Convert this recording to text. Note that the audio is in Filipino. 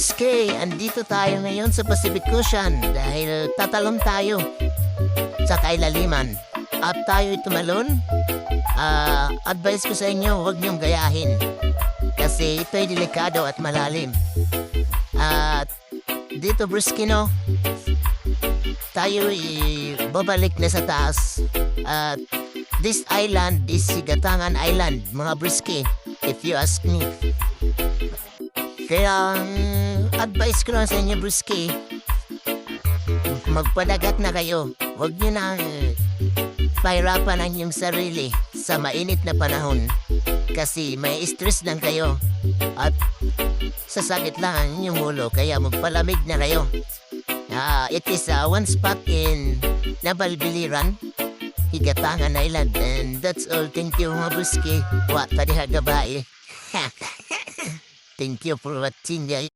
Britske, andito tayo ngayon sa Pacific Ocean dahil tatalon tayo sa kailaliman. At tayo tumalon, advice ko sa inyo, huwag niyong gayahin. Kasi ito'y delikado at malalim. At dito Britske, no? Tayo babalik na sa taas. At this island is Sigatangan Island, mga Britske, if you ask me. Kaya advice ko lang sa inyo, Britske, magpadagat na kayo. Huwag nyo na pahirapan ang inyong sarili sa mainit na panahon. Kasi may stress lang kayo. At sasakit lang ang inyong ulo, kaya magpalamig na kayo. It is one spot in Nabalbiliran, Higatangan Island. And that's all. Thank you, mga Britske. Wa tadi hagabay. Thank you for watching, guys.